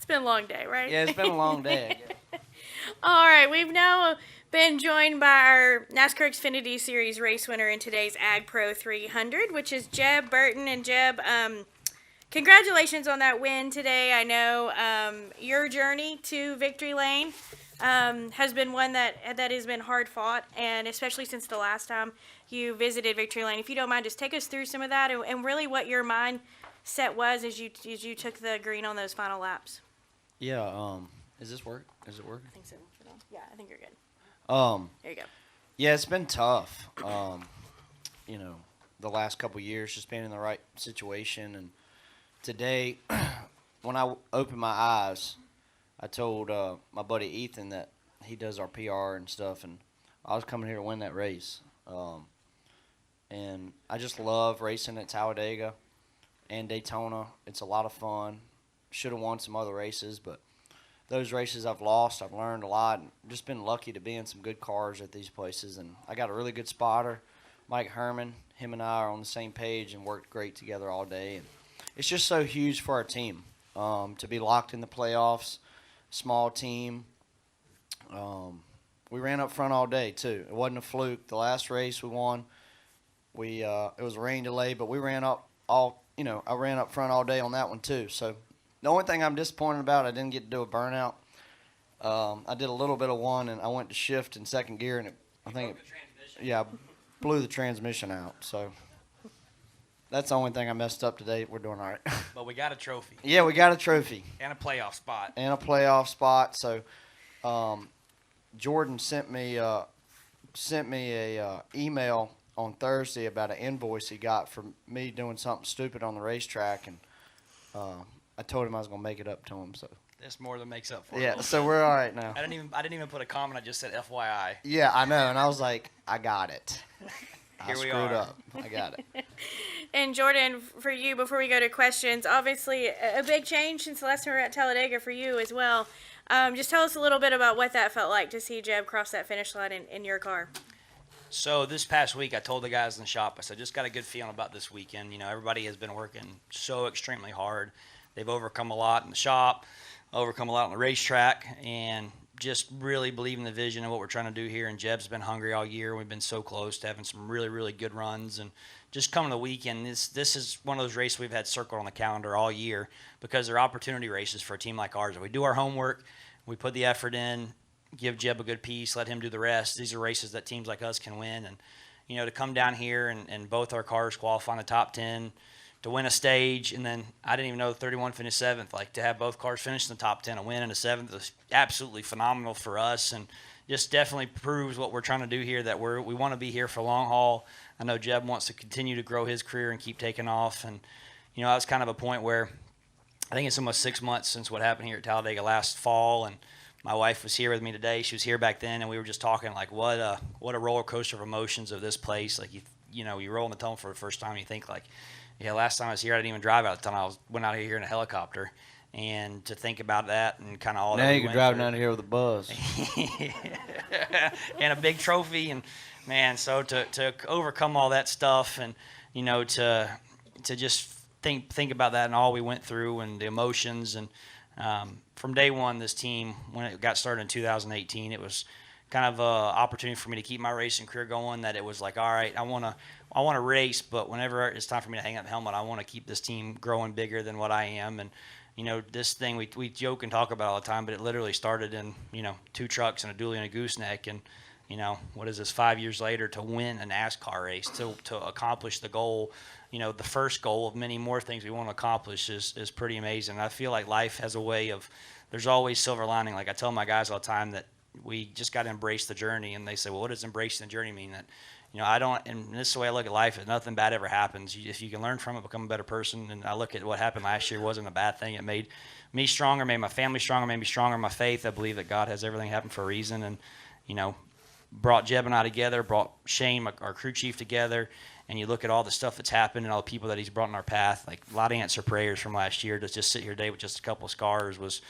been a long day, right? Yeah, it's been a long day. All right, we've now been joined by our NASCAR Xfinity Series race winner in today's Ag Pro 300, which is Jeb Burton. And Jeb, congratulations on that win today. I know your journey to victory lane has been one that has been hard fought, and especially since the last time you visited victory lane. If you don't mind, just take us through some of that and really what your mindset was as you took the green on those final laps. Yeah. Is this work? Is it working? I think so. Yeah, I think you're good. There you go. Yeah, it's been tough. The last couple years, just being in the right situation, and today, when I opened my eyes, I told my buddy Ethan that he does our PR and stuff, and I was coming here to win that race. And I just love racing at Talladega and Daytona. It's a lot of fun. Should have won some other races, but those races I've lost, I've learned a lot. Just been lucky to be in some good cars at these places, and I got a really good spotter, Mike Herman. Him and I are on the same page and worked great together all day. And it's just so huge for our team to be locked in the playoffs. Small team. We ran up front all day too. It wasn't a fluke. The last race we won, it was a rain delay, but we ran up all. I ran up front all day on that one too. So the only thing I'm disappointed about, I didn't get to do a burnout. I did a little bit of one, and I went to shift in second gear, and I blew the transmission out. So that's the only thing I messed up today. We're doing all right. But we got a trophy. Yeah, we got a trophy. And a playoff spot. So Jordan sent me a email on Thursday about an invoice he got for me doing something stupid on the racetrack, and I told him I was gonna make it up to him. So this more than makes up for it. Yeah, so we're all right now. I didn't even put a comment. I just said FYI. Yeah, I know, and I was like, I got it. Here we screwed are. up. I got it. And Jordan, for you, before we go to questions, obviously a big change since the last time we were at Talladega for you as well. Just tell us a little bit about what that felt like to see Jeb cross that finish line in your car. So this past week, I told the guys in the shop, I said, just got a good feeling about this weekend. Everybody has been working so extremely hard. They've overcome a lot in the shop, overcome a lot on the racetrack, and just really believe in the vision and what we're trying to do here. And Jeb's been hungry all year. We've been so close to having some really, really good runs. And just coming to the weekend, this is one of those races we've had circled on the calendar all year because they're opportunity races for a team like ours. If we do our homework, we put the effort in, give Jeb a good piece, let him do the rest. These are races that teams like us can win. And, to come down here and both our cars qualify in the top 10, to win a stage, and then I didn't even know 31 finished 7th. Like, to have both cars finish in the top 10, a win and a 7th was absolutely phenomenal for us, and just definitely proves what we're trying to do here, that we want to be here for long haul. I know Jeb wants to continue to grow his career and keep taking off, and that was kind of a point where I think it's almost 6 months since what happened here at Talladega last fall, and my wife was here with me today. She was here back then, and we were just talking like what a roller coaster of emotions of this place. Like, you roll in the tunnel for the first time, and you think like, yeah, last time I was here, I didn't even drive out of the tunnel. I went out here in a helicopter. And to think about that and kind of all that. Now you can drive down here with a buzz. And a big trophy. And, man, so to overcome all that stuff and, to just think about that and all we went through and the emotions. And from day one, this team, when it got started in 2018, it was kind of an opportunity for me to keep my racing career going, that it was like, all right, I want to race, but whenever it's time for me to hang up the helmet, I want to keep this team growing bigger than what I am. And, this thing we joke and talk about all the time, but it literally started in, 2 trucks and a dually and a gooseneck. And, what is this, 5 years later, to win a NASCAR race, to accomplish the goal, the first goal of many more things we want to accomplish is pretty amazing. And I feel like life has a way of, there's always silver lining. Like I tell my guys all the time that we just got to embrace the journey. And they say, well, what does embracing the journey mean? That, I don't, and this is the way I look at life, if nothing bad ever happens, if you can learn from it, become a better person. And I look at what happened last year wasn't a bad thing. It made me stronger, made my family stronger, made me stronger in my faith. I believe that God has everything happen for a reason. And, brought Jeb and I together, brought Shane, our crew chief, together. And you look at all the stuff that's happened and all the people that he's brought in our path, like a lot of answer prayers from last year. To just sit here today with just a couple of scars was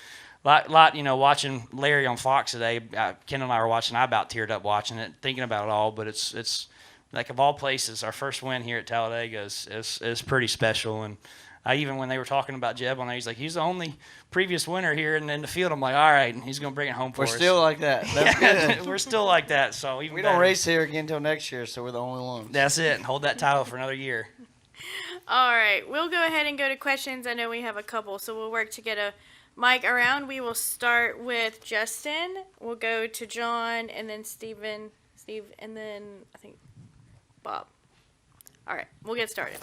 lot. Watching Larry on Fox today, Ken and I were watching. I about teared up watching it, thinking about it all. But it's like, of all places, our first win here at Talladega is pretty special. And even when they were talking about Jeb on there, he's like, he's the only previous winner here in the field. I'm like, all right, he's going to bring it home for us. We're still like that. That's good. We're still like that. So even We don't better. race here again until next year, so we're the only ones. That's it. Hold that title for another year. All right, we'll go ahead and go to questions. I know we have a couple, so we'll work to get a mic around. We will start with Justin. We'll go to John, and then Steve, and then I think Bob. All right, we'll get started.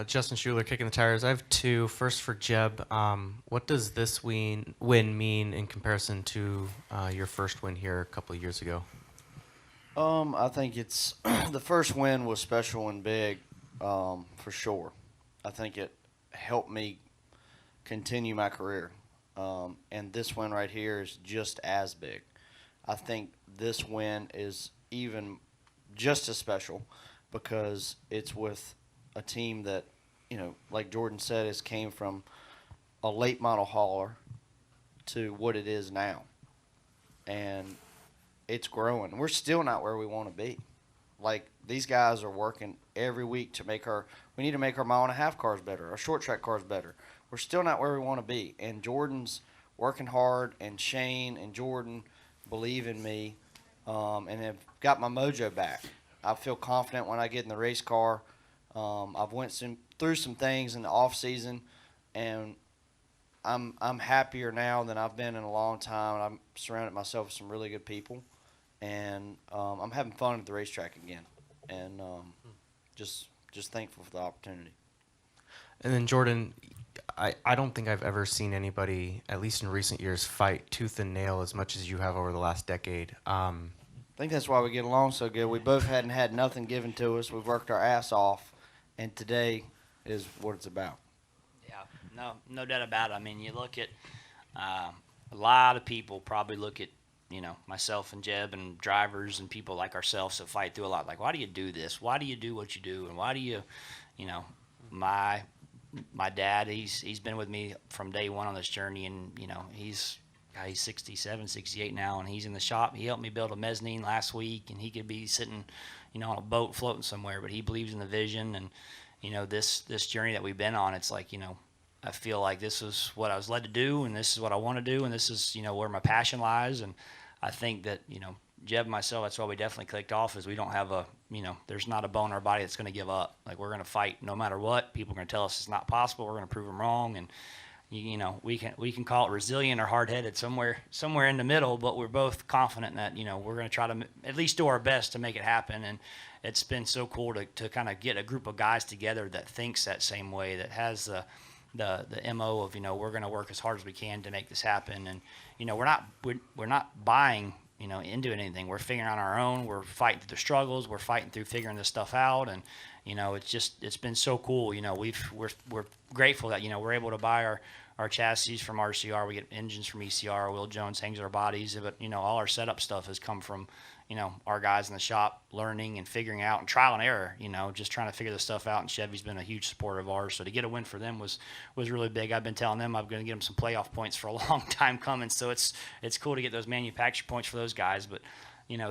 Justin Schuler, Kicking the Tires. I have two. First for Jeb. What does this win mean in comparison to your first win here a couple of years ago? I think it's the first win was special and big, for sure. I think it helped me continue my career, and this win right here is just as big. I think this win is even just as special because it's with a team that, like Jordan said, has came from a late model hauler to what it is now, and it's growing. We're still not where we want to be. Like, these guys are working every week to we need to make our mile-and-a-half cars better, our short track cars better. We're still not where we want to be. And Jordan's working hard, and Shane and Jordan believe in me, and have got my mojo back. I feel confident when I get in the race car. I've went through some things in the off season, and I'm happier now than I've been in a long time. I'm surrounded myself with some really good people. And I'm having fun at the racetrack again, and just thankful for the opportunity. And then Jordan, I don't think I've ever seen anybody, at least in recent years, fight tooth and nail as much as you have over the last decade. I think that's why we get along so good. We both hadn't had nothing given to us. We've worked our ass off, and today is what it's about. Yeah, no doubt about it. I mean, you look at a lot of people probably look at myself and Jeb and drivers and people like ourselves that fight through a lot. Like, why do you do this? Why do you do what you do? And why do you, my dad, he's been with me from day one on this journey, and he's 67, 68 now, and he's in the shop. He helped me build a mezzanine last week, and he could be sitting, on a boat floating somewhere, but he believes in the vision. And this journey that we've been on, it's like, I feel like this is what I was led to do, and this is what I want to do, and this is where my passion lies. And I think that, Jeb and myself, that's why we definitely clicked off, is we don't have there's not a bone in our body that's going to give up. Like, we're going to fight no matter what. People are going to tell us it's not possible. We're going to prove them wrong. And, we can call it resilient or hard-headed, somewhere in the middle, but we're both confident that, we're going to try to at least do our best to make it happen. And it's been so cool to kind of get a group of guys together that thinks that same way, that has the MO of, we're going to work as hard as we can to make this happen. And, we're not buying, into anything. We're figuring out our own. We're fighting through the struggles. We're fighting through figuring this stuff out. And, it's been so cool. We're grateful that, we're able to buy our chassis from RCR. We get engines from ECR. Will Jones hangs our bodies. But, all our setup stuff has come from, our guys in the shop learning and figuring out and trial and error, just trying to figure this stuff out. And Chevy's been a huge supporter of ours. So to get a win for them was really big. I've been telling them I'm going to get them some playoff points for a long time coming. So it's cool to get those manufacturer points for those guys. But,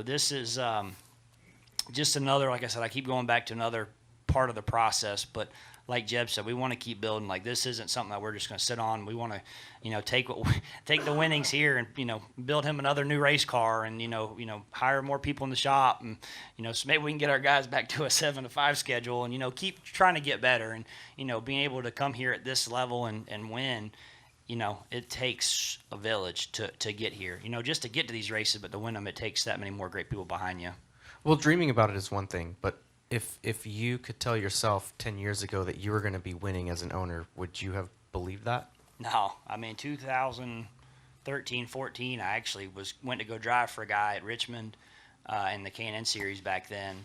this is just another, like I said, I keep going back to another part of the process. But like Jeb said, we want to keep building. Like, this isn't something that we're just going to sit on. We want to, take the winnings here and, build him another new race car and, hire more people in the shop. And, so maybe we can get our guys back to a 7-5 schedule and, keep trying to get better. And, being able to come here at this level and win, it takes a village to get here, just to get to these races, but to win them, it takes that many more great people behind you. Well, dreaming about it is one thing, but if you could tell yourself 10 years ago that you were going to be winning as an owner, would you have believed that? No. I mean, 2013, 14, I actually went to go drive for a guy at Richmond in the K&N series back then,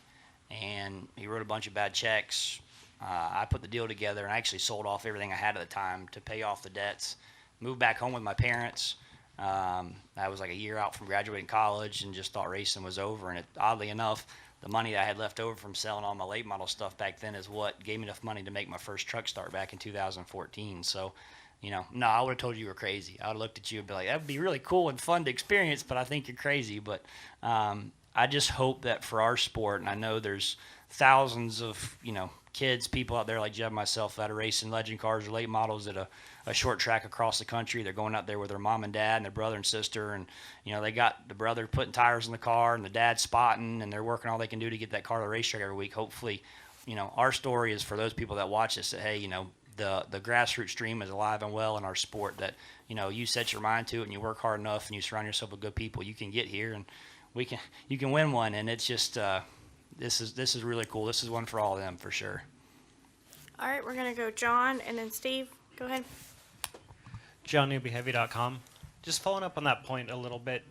and he wrote a bunch of bad checks. I put the deal together, and I actually sold off everything I had at the time to pay off the debts, moved back home with my parents. I was like a year out from graduating college and just thought racing was over. And oddly enough, the money that I had left over from selling all my late model stuff back then is what gave me enough money to make my first truck start back in 2014. So, no, I would have told you were crazy. I would have looked at you and be like, that would be really cool and fun to experience, but I think you're crazy. But I just hope that for our sport, and I know there's thousands of, kids, people out there like Jeb and myself that are racing legend cars or late models at a short track across the country. They're going out there with their mom and dad and their brother and sister, and they got the brother putting tires in the car and the dad spotting, and they're working all they can do to get that car to the racetrack every week. Hopefully, our story is for those people that watch this that, hey, the grassroots dream is alive and well in our sport, that you set your mind to it and you work hard enough and you surround yourself with good people, you can get here, and you can win one. And it's just this is really cool. This is one for all of them for sure. All right, we're gonna go John and then Steve. Go ahead. JohnNewbyHeavy.com. Just following up on that point a little bit,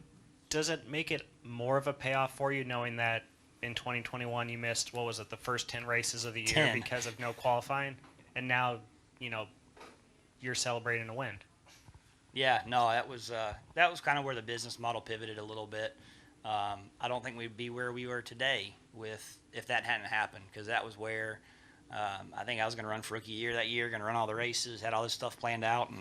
does it make it more of a payoff for you knowing that in 2021 you missed, what was it, the first 10 races of the year 10. because of no qualifying, and now you're celebrating a win? Yeah, no, that was kind of where the business model pivoted a little bit. I don't think we'd be where we were today if that hadn't happened, because that was where I think I was going to run for rookie year that year, going to run all the races, had all this stuff planned out, and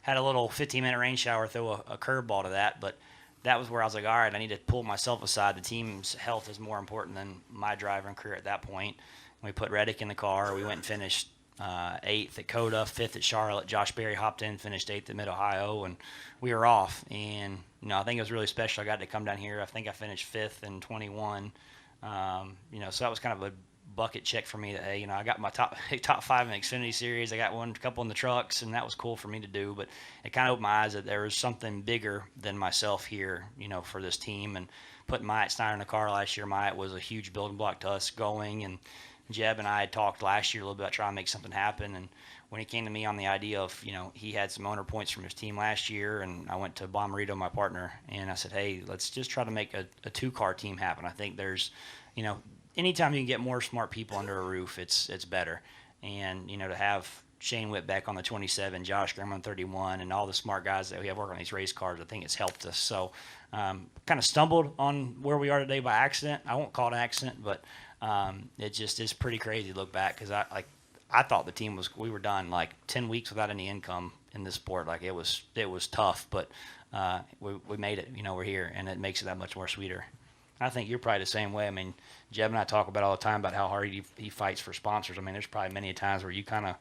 had a little 15-minute rain shower throw a curveball to that. But that was where I was like, all right, I need to pull myself aside. The team's health is more important than my driving career at that point. We put Reddick in the car. We went and finished 8th at Coda, 5th at Charlotte. Josh Berry hopped in, finished 8th at Mid-Ohio, and we were off. And, I think it was really special. I got to come down here. I think I finished 5th in 21. So that was kind of a bucket check for me that, hey, I got my top 5 in the Xfinity series. I got a couple in the trucks, and that was cool for me to do. But it kind of opened my eyes that there was something bigger than myself here, for this team. And putting Myatt Steiner in the car last year, Myatt was a huge building block to us going. And Jeb and I had talked last year a little bit about trying to make something happen. And when he came to me on the idea of, he had some owner points from his team last year, and I went to Bomarito, my partner, and I said, hey, let's just try to make a 2-car team happen. I think there's, anytime you can get more smart people under a roof, it's better. And, to have Shane Whitbeck on the 27, Josh Graham on 31, and all the smart guys that we have working on these race cars, I think it's helped us. So kind of stumbled on where we are today by accident. I won't call it an accident, but it just is pretty crazy to look back, because I thought the team we were done like 10 weeks without any income in this sport. Like it was tough, but we made it. We're here, and it makes it that much more sweeter. I think you're probably the same way. I mean, Jeb and I talk about all the time about how hard he fights for sponsors. I mean, there's probably many times where you kind of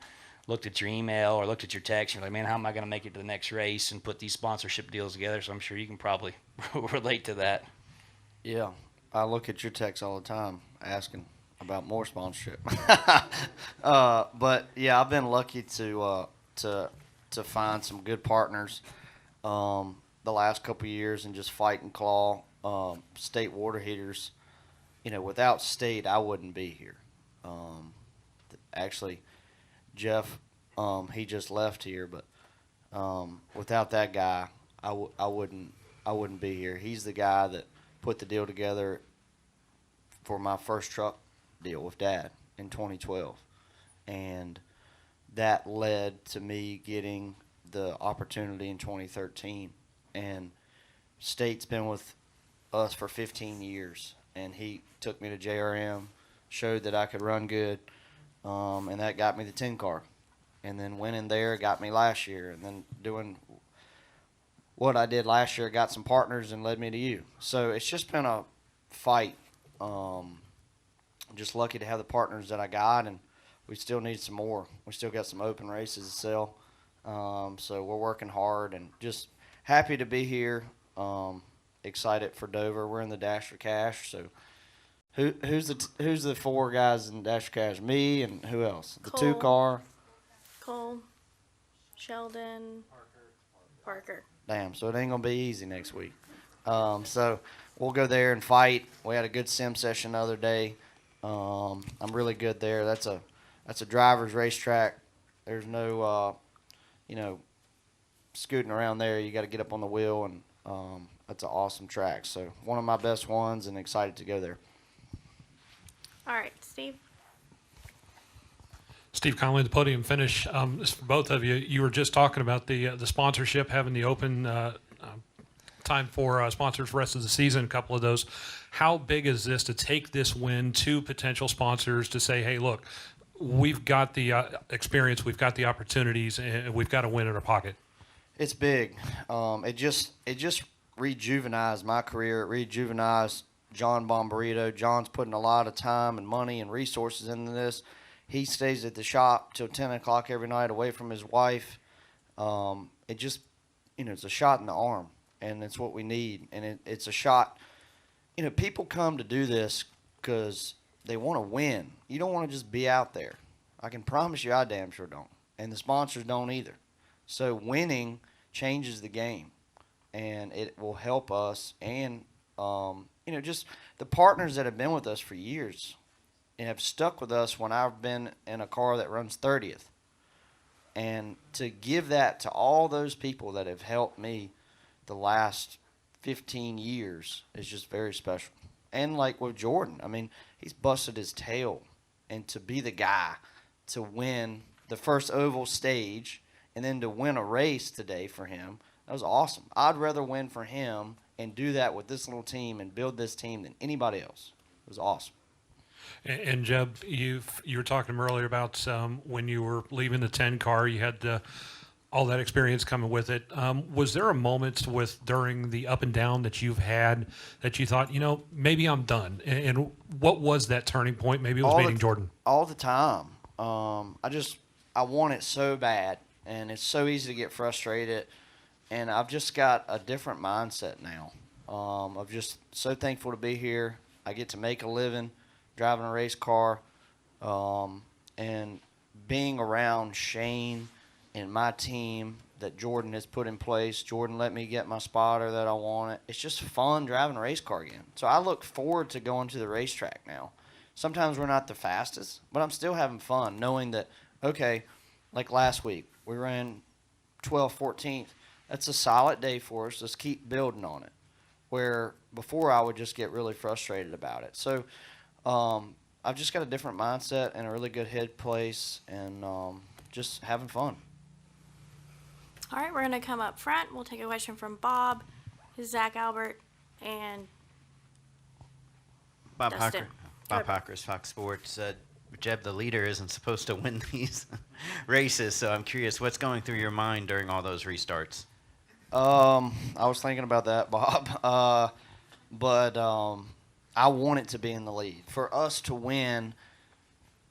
looked at your email or looked at your text, and you're like, man, how am I going to make it to the next race and put these sponsorship deals together? So I'm sure you can probably relate to that. Yeah, I look at your texts all the time asking about more sponsorship. But yeah, I've been lucky to find some good partners the last couple of years and just fight and claw. State water heaters, without state, I wouldn't be here. Actually, Jeff, he just left here, but without that guy, I wouldn't be here. He's the guy that put the deal together for my first truck deal with Dad in 2012, and that led to me getting the opportunity in 2013. And State's been with us for 15 years, and he took me to JRM, showed that I could run good, and that got me the 10 car, and then went in there, got me last year, and then doing what I did last year, got some partners and led me to you. So it's just been a fight. I'm just lucky to have the partners that I got, and we still need some more. We still got some open races to sell, so we're working hard and just happy to be here. Excited for Dover. We're in the Dash for Cash. So who's the 4 guys in Dash for Cash? Me and who else? The Cole. 2 car. Cole, Sheldon, Parker. Damn. So it ain't gonna be easy next week. So we'll go there and fight. We had a good sim session the other day. I'm really good there. That's a driver's racetrack. There's no scooting around there. You got to get up on the wheel, and that's an awesome track. So one of my best ones, and excited to go there. All right, Steve. Steve Conley, the podium finish. This is for both of you. You were just talking about the sponsorship, having the open time for sponsors for the rest of the season, a couple of those. How big is this to take this win to potential sponsors to say, hey, look, we've got the experience, we've got the opportunities, and we've got a win in our pocket? It's big. It just rejuvenized my career. It rejuvenized John Bombarito. John's putting a lot of time and money and resources into this. he stays at the shop till 10 o'clock every night away from his wife. It just, it's a shot in the arm, and it's what we need. And it's a shot. People come to do this because they want to win. You don't want to just be out there. I can promise you I damn sure don't. And the sponsors don't either. So winning changes the game, and it will help us. And, just the partners that have been with us for years and have stuck with us when I've been in a car that runs 30th. And to give that to all those people that have helped me the last 15 years is just very special. And like with Jordan, he's busted his tail. And to be the guy to win the first oval stage and then to win a race today for him, that was awesome. I'd rather win for him and do that with this little team and build this team than anybody else. It was awesome. And Jeb, you were talking earlier about when you were leaving the 10 car, you had all that experience coming with it. Was there a moment during the up and down that you've had that you thought, maybe I'm done? And what was that turning point? Maybe it was meeting Jordan. All the time. I want it so bad, and it's so easy to get frustrated. And I've just got a different mindset now. I'm just so thankful to be here. I get to make a living driving a race car, and being around Shane and my team that Jordan has put in place. Jordan let me get my spotter that I wanted. It's just fun driving a race car again. So I look forward to going to the racetrack now. Sometimes we're not the fastest, but I'm still having fun knowing that, okay, like last week, we ran 12th, 14th. That's a solid day for us. Let's keep building on it. Where before I would just get really frustrated about it. So I've just got a different mindset and a really good head place, and just having fun. All right, we're going to come up front. We'll take a question from Bob, Zach Albert, and Bob Dustin. Hocker. Bob Hockers, Fox Sports said, Jeb, the leader, isn't supposed to win these races, so I'm curious, what's going through your mind during all those restarts? I was thinking about that, Bob. But I wanted to be in the lead. For us to win,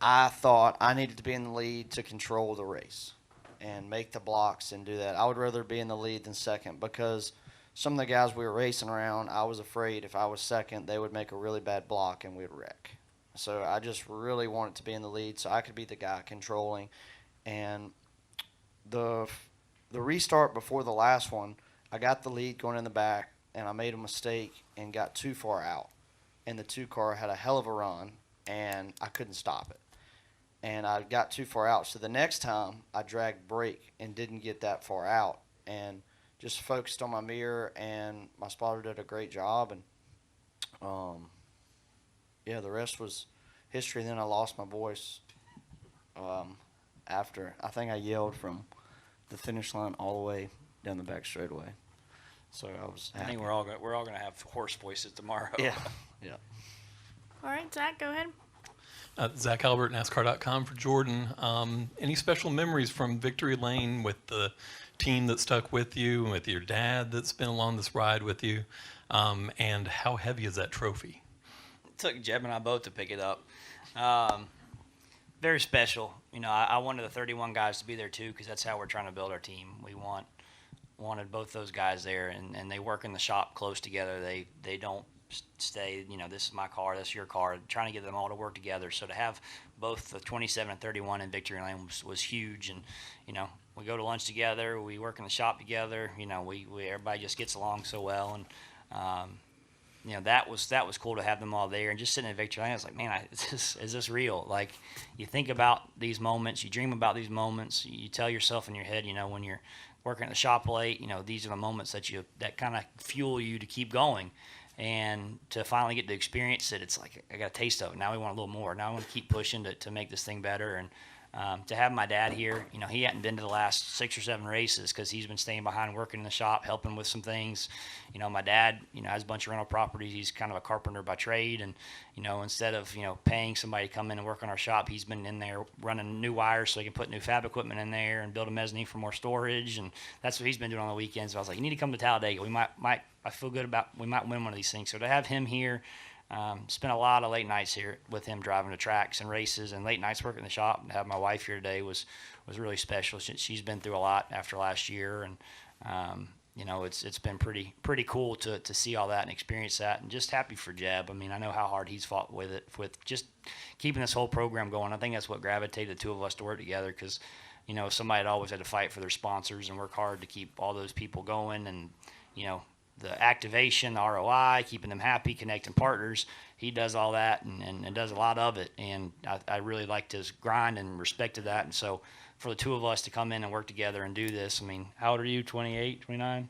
I thought I needed to be in the lead to control the race and make the blocks and do that. I would rather be in the lead than second because some of the guys we were racing around, I was afraid if I was second, they would make a really bad block and we'd wreck. So I just really wanted to be in the lead so I could be the guy controlling. And the restart before the last one, I got the lead going in the back, and I made a mistake and got too far out. And the 2-car had a hell of a run, and I couldn't stop it. And I got too far out. So the next time, I dragged brake and didn't get that far out and just focused on my mirror, and my spotter did a great job. And, the rest was history. Then I lost my voice after. I think I yelled from the finish line all the way down the back straightaway. So I was happy. I think we're all gonna have hoarse voices tomorrow. Yeah. all right, Zach, go ahead. Zach Albert, NASCAR.com for Jordan. Any special memories from Victory Lane with the team that stuck with you, with your dad that's been along this ride with you, and how heavy is that trophy? It took Jeb and I both to pick it up. Very special. I wanted the 31 guys to be there too because that's how we're trying to build our team. We wanted both those guys there, and they work in the shop close together. They don't stay, this is my car, that's your car, trying to get them all to work together. So to have both the 27 and 31 in Victory Lane was huge. And, we go to lunch together, we work in the shop together, we everybody just gets along so well. And, that was cool to have them all there. And just sitting in Victory Lane, I was like, man, is this real? Like, you think about these moments, you dream about these moments, you tell yourself in your head, when you're working at the shop late, these are the moments that kind of fuel you to keep going. And to finally get to experience it, it's like I got a taste of it. Now we want a little more. Now I want to keep pushing to make this thing better. And to have my dad here, he hadn't been to the last 6 or 7 races because he's been staying behind working in the shop, helping with some things. My dad, has a bunch of rental properties. He's kind of a carpenter by trade. And, instead of, paying somebody to come in and work on our shop, he's been in there running new wires so he can put new fab equipment in there and build a mezzanine for more storage. And that's what he's been doing on the weekends. So I was like, you need to come to Talladega. I feel good about we might win one of these things. So to have him here, spent a lot of late nights here with him driving the tracks and races, and late nights working in the shop. And to have my wife here today was really special. She's been through a lot after last year, and it's been pretty cool to see all that and experience that, and just happy for Jeb. I mean, I know how hard he's fought with just keeping this whole program going. I think that's what gravitated the two of us to work together, because somebody had always had to fight for their sponsors and work hard to keep all those people going, and the activation, the ROI, keeping them happy, connecting partners. He does all that and does a lot of it, and I really liked his grind and respected that. And so for the two of us to come in and work together and do this, I mean, how old are you, 28, 29?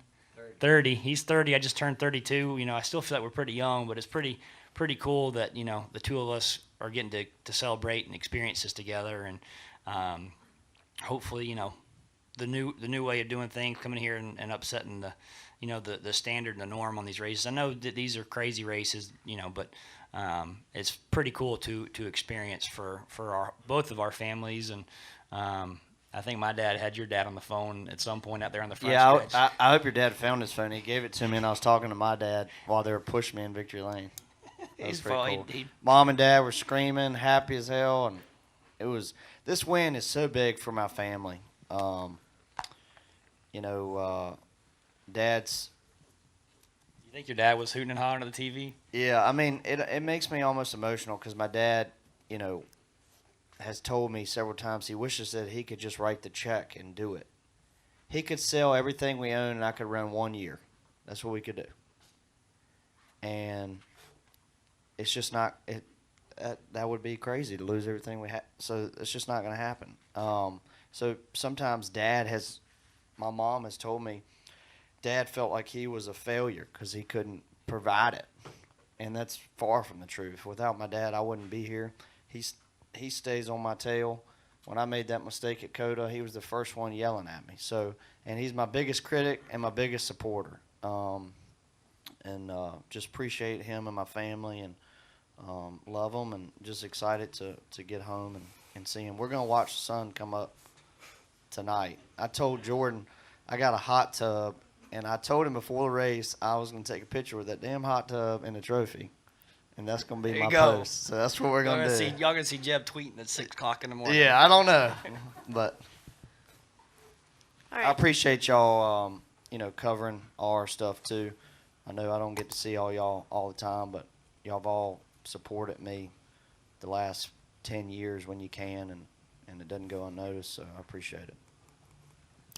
30. He's 30. I just turned 32. I still feel like we're pretty young, but it's pretty cool that, the two of us are getting to celebrate and experience this together. And hopefully, the new way of doing things, coming here and upsetting the standard and the norm on these races. I know that these are crazy races, but it's pretty cool to experience for both of our families. And I think my dad had your dad on the phone at some point out there on the front stretch. Yeah, I hope your dad found his phone. He gave it to me, and I was talking to my dad while they were pushing me in victory lane. That was pretty cool. Mom and Dad were screaming, happy as hell, and this win is so big for my family. Dad's. You think your dad was hooting and hollering at the TV? Yeah, I mean, it makes me almost emotional, because my dad, has told me several times he wishes that he could just write the check and do it. He could sell everything we own, and I could run 1 year. That's what we could do. And it's just not that would be crazy to lose everything we had. So it's just not going to happen. So sometimes my mom has told me, Dad felt like he was a failure because he couldn't provide it. And that's far from the truth. Without my dad, I wouldn't be here. He stays on my tail. When I made that mistake at COTA, he was the first one yelling at me. And he's my biggest critic and my biggest supporter. Just appreciate him and my family, and love them, and just excited to get home and see him. We're going to watch the sun come up tonight. I told Jordan I got a hot tub, and I told him before the race I was going to take a picture with that damn hot tub and the trophy. And that's going to be my post. So that's what we're going to do. Y'all going to see Jeb tweeting at 6 o'clock in the morning. Yeah, I don't know. But All right. I appreciate y'all, covering all our stuff too. I know I don't get to see all y'all all the time, but y'all have all supported me the last 10 years when you can, and it doesn't go unnoticed, so I appreciate it.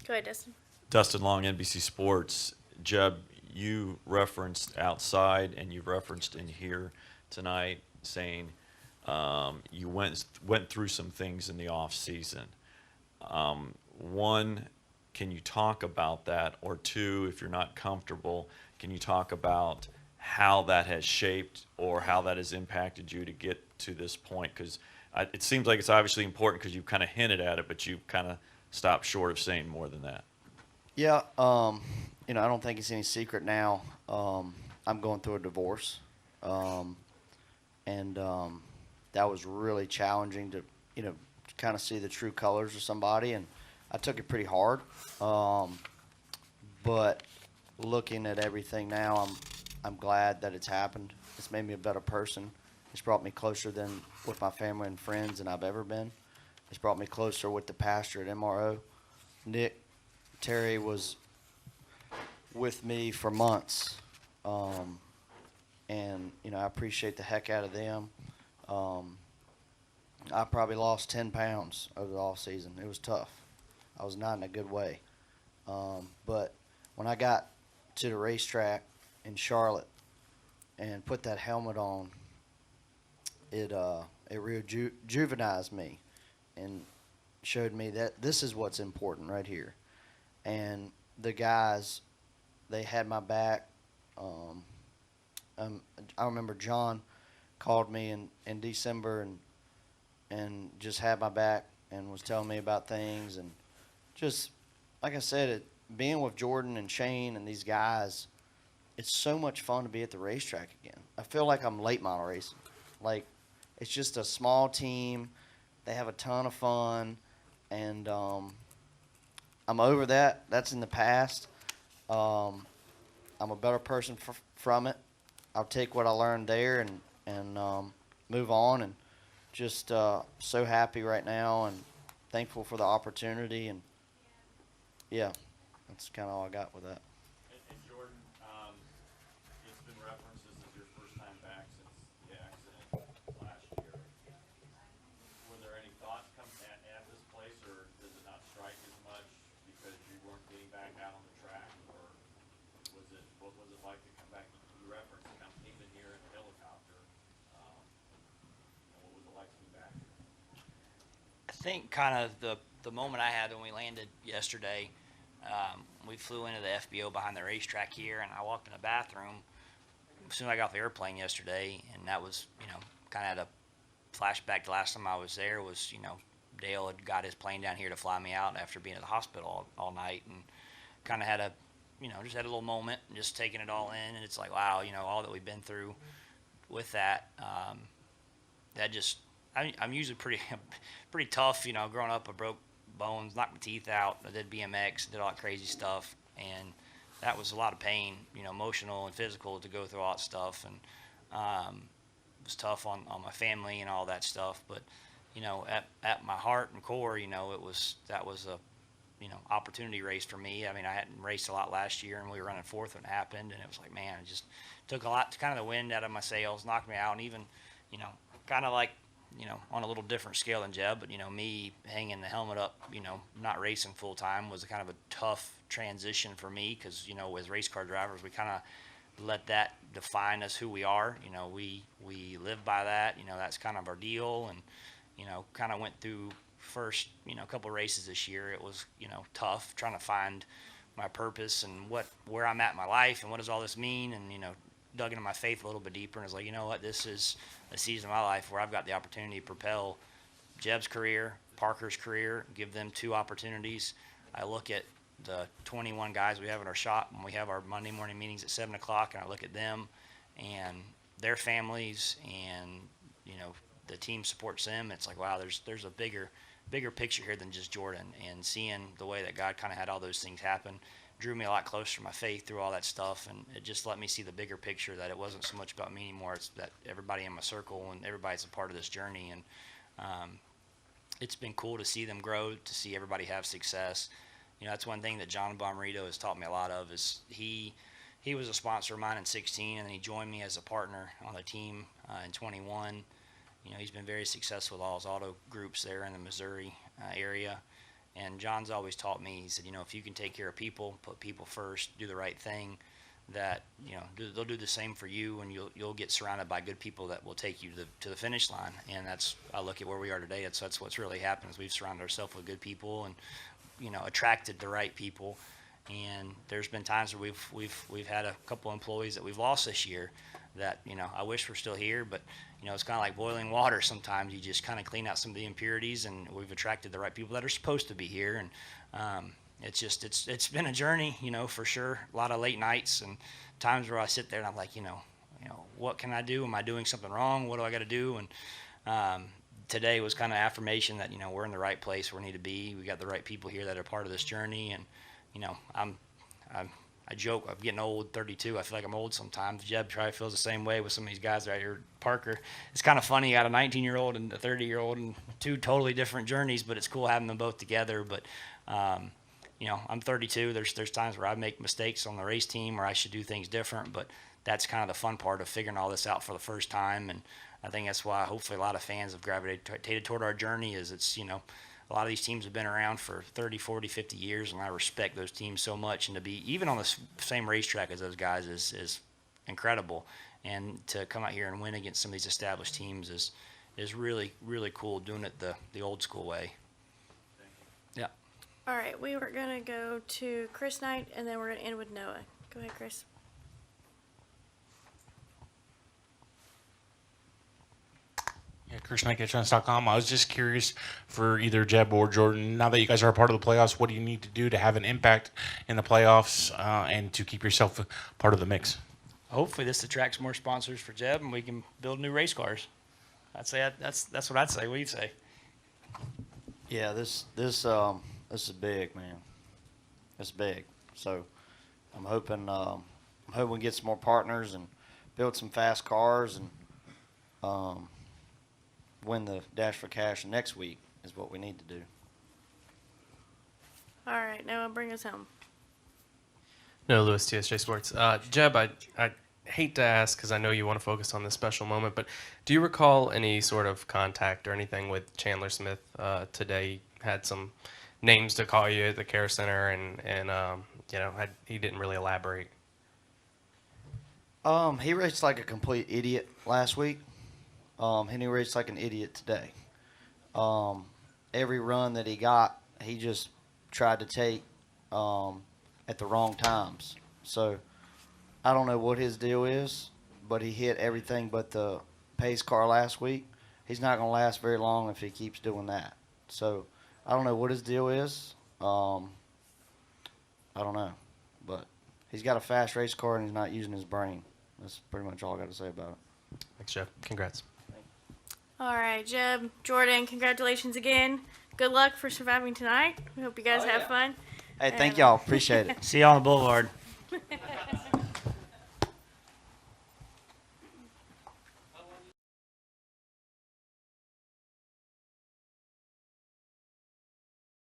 Go ahead, Dustin. Dustin Long, NBC Sports. Jeb, you referenced outside, and you've referenced in here tonight, saying you went through some things in the off season. One, can you talk about that? Or two, if you're not comfortable, can you talk about how that has shaped or how that has impacted you to get to this point? Because it seems like it's obviously important, because you've kind of hinted at it, but you've kind of stopped short of saying more than that. Yeah, I don't think it's any secret now. I'm going through a divorce, and that was really challenging to, kind of see the true colors of somebody, and I took it pretty hard. But looking at everything now, I'm glad that it's happened. It's made me a better person. It's brought me closer than with my family and friends than I've ever been. It's brought me closer with the pastor at MRO. Nick Terry was with me for months, and I appreciate the heck out of them. I probably lost 10 pounds over the off season. It was tough. I was not in a good way, but when I got to the racetrack in Charlotte and put that helmet on, it rejuvenized me and showed me that this is what's important right here. And the guys, they had my back. I remember John called me in December and just had my back and was telling me about things. And just, like I said, being with Jordan and Shane and these guys, it's so much fun to be at the racetrack again. I feel like I'm late model racing. Like, it's just a small team. They have a ton of fun. And I'm over that. That's in the past. I'm a better person from it. I'll take what I learned there and move on. And just so happy right now and thankful for the opportunity. And yeah, that's kind of all I got with that. And Jordan, it's been referenced this is your first time back since the accident last year. Were there any thoughts coming at this place, or does it not strike as much because you weren't getting back out on the track, or what was it like to come back? You referenced even here in a helicopter. What was it like to be back here? I think kind of the moment I had when we landed yesterday, we flew into the FBO behind the racetrack here, and I walked in the bathroom as soon as I got off the airplane yesterday, and that was, kind of had a flashback to last time I was there was, Dale had got his plane down here to fly me out after being at the hospital all night, and kind of had a, just had a little moment and just taking it all in, and it's like, wow, all that we've been through with that, that just, I'm usually pretty tough, growing up. I broke bones, knocked my teeth out. I did BMX, did all that crazy stuff, and that was a lot of pain, emotional and physical to go through all that stuff, and it was tough on my family and all that stuff. But at my heart and core, that was a opportunity race for me. I mean, I hadn't raced a lot last year, and we were running fourth when it happened, and it was like, man, it just took a lot, kind of the wind out of my sails, knocked me out, and even kind of like, on a little different scale than Jeb, but, me hanging the helmet up, not racing full time was a kind of a tough transition for me because, as race car drivers, we kind of let that define us who we are. We live by that, that's kind of our deal. And, kind of went through first, couple of races this year. It was, tough trying to find my purpose and where I'm at in my life and what does all this mean. And, dug into my faith a little bit deeper and was like, you know what, this is a season of my life where I've got the opportunity to propel Jeb's career, Parker's career, give them two opportunities. I look at the 21 guys we have in our shop when we have our Monday morning meetings at 7 o'clock, and I look at them and their families, and the team supports them. It's like, wow, there's a bigger picture here than just Jordan. And seeing the way that God kind of had all those things happen drew me a lot closer to my faith through all that stuff, and it just let me see the bigger picture, that it wasn't so much about me anymore. It's that everybody in my circle and everybody's a part of this journey. And it's been cool to see them grow, to see everybody have success. That's one thing that John Bomarito has taught me a lot of, is he was a sponsor of mine in 16, and then he joined me as a partner on the team in 21. He's been very successful with all his auto groups there in the Missouri area. And John's always taught me, he said, if you can take care of people, put people first, do the right thing, that, they'll do the same for you, and you'll get surrounded by good people that will take you to the finish line. And I look at where we are today. That's what's really happened, is we've surrounded ourselves with good people and, attracted the right people. And there's been times where we've had a couple employees that we've lost this year that, I wish we're still here, but, it's kind of like boiling water. Sometimes you just kind of clean out some of the impurities, and we've attracted the right people that are supposed to be here. And it's been a journey, for sure. A lot of late nights and times where I sit there and I'm like, what can I do? Am I doing something wrong? What do I got to do? And today was kind of affirmation that, we're in the right place where we need to be. We got the right people here that are part of this journey. And, I joke, I'm getting old, 32. I feel like I'm old sometimes. Jeb probably feels the same way with some of these guys right here. Parker, it's kind of funny. You got a 19-year-old and a 30-year-old, and two totally different journeys, but it's cool having them both together. But, I'm 32. There's times where I make mistakes on the race team, or I should do things different. But that's kind of the fun part of figuring all this out for the first time. And I think that's why hopefully a lot of fans have gravitated toward our journey. Is it's, a lot of these teams have been around for 30, 40, 50 years, and I respect those teams so much. And to be even on the same racetrack as those guys is incredible. And to come out here and win against some of these established teams is really, really cool, doing it the old school way. Yeah. All right, we were going to go to Chris Knight, and then we're going to end with Noah. Go ahead, Chris. Yeah, ChrisKnightGetChance.com. I was just curious for either Jeb or Jordan, now that you guys are a part of the playoffs, what do you need to do to have an impact in the playoffs and to keep yourself part of the mix? Hopefully this attracts more sponsors for Jeb, and we can build new race cars. I'd say that's what I'd say. What do you say? Yeah, this is big, man. It's big. So I'm hoping we get some more partners and build some fast cars and win the Dash for Cash next week is what we need to do. All right, Noah, bring us home. No, Lewis, TSJ Sports. Jeb, I hate to ask because I know you want to focus on this special moment, but do you recall any sort of contact or anything with Chandler Smith today? Had some names to call you at the care center, and he didn't really elaborate. He raced like a complete idiot last week, and he raced like an idiot today. Every run that he got, he just tried to take at the wrong times. So I don't know what his deal is, but he hit everything but the pace car last week. He's not going to last very long if he keeps doing that. So I don't know what his deal is. I don't know, but he's got a fast race car and he's not using his brain. That's pretty much all I got to say about it. Thanks, Jeb. Congrats. All right, Jeb, Jordan, congratulations again. Good luck for surviving tonight. We hope you guys have fun. Hey, thank y'all. Appreciate it. See you on the boulevard.